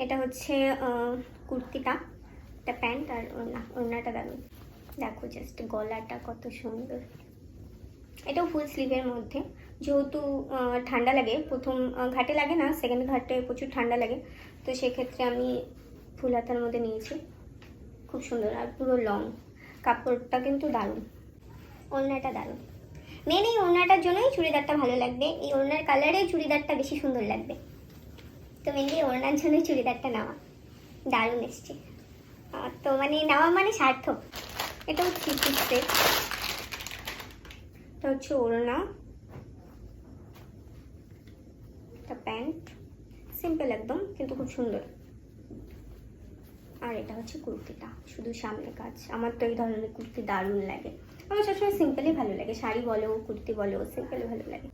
এটা হচ্ছে কুর্তিটা, এটা প্যান্ট আর ওড়নাটা দারুণ। দেখো জাস্ট গলাটা কত সুন্দর। এটাও ফুল স্লিভের মধ্যে, যেহেতু ঠান্ডা লাগে, প্রথম ঘাটে লাগে না, সেকেন্ড ঘাটে প্রচুর ঠান্ডা লাগে, তো সেক্ষেত্রে আমি ফুল হাতার মধ্যে নিয়েছি। খুব সুন্দর আর পুরো লং, কাপড়টা কিন্তু দারুণ, ওড়নাটা দারুণ। মেন এই ওড়নাটার জন্যই চুড়িদারটা ভালো লাগবে, এই ওড়নার কালারে চুড়িদারটা বেশি সুন্দর লাগবে, তো মেনলি ওড়নার জন্যই চুড়িদারটা নেওয়া। দারুণ এসছে, তো মানে নেওয়া মানে সার্থক। এটাও 3 পিস সেট। এটা হচ্ছে ওড়না, এটা প্যান্ট, সিম্পল একদম কিন্তু খুব সুন্দর। আর এটা হচ্ছে কুর্তিটা, শুধু সামনে কাজ। আমার তো এই ধরনের কুর্তি দারুণ লাগে, আমার সবসময় সিম্পলই ভালো লাগে, শাড়ি বলো কুর্তি বলো সিম্পলই ভালো লাগে।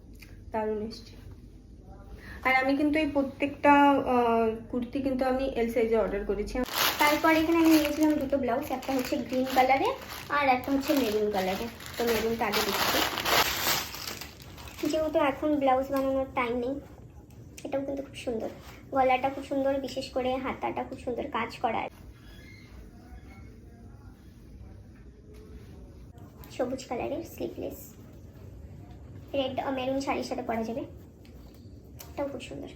দারুণ এসছে। আর আমি কিন্তু এই প্রত্যেকটা কুর্তি কিন্তু আমি এল সাইজে অর্ডার করেছি। তারপর এখানে আমি নিয়েছিলাম দুটো ব্লাউজ, একটা হচ্ছে গ্রিন কালারে আর একটা হচ্ছে মেরুন কালারে। তো মেরুনটা আগে দিচ্ছি, যেহেতু এখন ব্লাউজ বানানোর টাইম নেই। এটাও কিন্তু খুব সুন্দর, গলাটা খুব সুন্দর, বিশেষ করে হাতাটা খুব সুন্দর কাজ করা। সবুজ কালারের স্লিভলেস, রেড মেরুন শাড়ির সাথে পরা যাবে, এটাও খুব সুন্দর।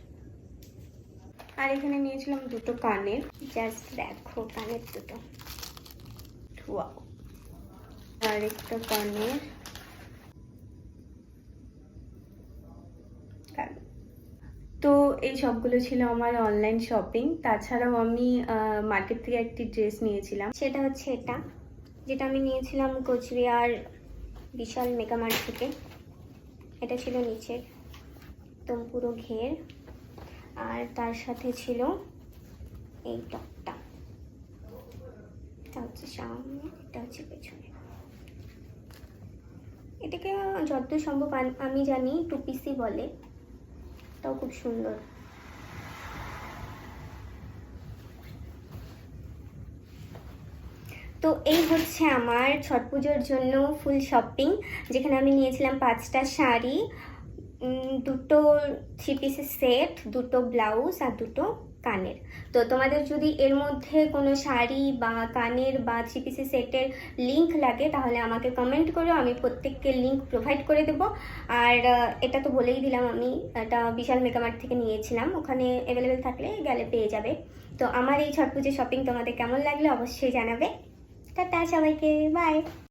আর এখানে নিয়েছিলাম দুটো কানের, জাস্ট দেখো কানের দুটো, ওয়াও। আর একটা কানের, তো এই সবগুলো ছিল আমার অনলাইন শপিং। তাছাড়াও আমি মার্কেট থেকে একটি ড্রেস নিয়েছিলাম, সেটা হচ্ছে এটা, যেটা আমি নিয়েছিলাম কোচবিহার বিশাল মেগামার্ট থেকে। এটা ছিল নিচের একদম পুরো ঘের, আর তার সাথে ছিল এই টপটা। এটা হচ্ছে সামনে, এটা হচ্ছে পেছনে। এটাকে যতদূর সম্ভব আমি জানি 2 পিসই বলে, এটাও খুব সুন্দর। তো এই হচ্ছে আমার ছট পুজোর জন্য ফুল শপিং, যেখানে আমি নিয়েছিলাম 5টা শাড়ি, দুটো 3 পিসের সেট, দুটো ব্লাউজ আর দুটো কানের। তো তোমাদের যদি এর মধ্যে কোনো শাড়ি বা কানের বা 3 পিসের সেটের লিংক লাগে তাহলে আমাকে কমেন্ট করো, আমি প্রত্যেককে লিংক প্রোভাইড করে দেবো। আর এটা তো বলেই দিলাম, আমি এটা বিশাল মেগামার্ট থেকে নিয়েছিলাম, ওখানে অ্যাভেলেবেল থাকলে গেলে পেয়ে যাবে। তো আমার এই ছট পুজোর শপিং তোমাদের কেমন লাগলো অবশ্যই জানাবে। টাটা সবাইকে, বাই।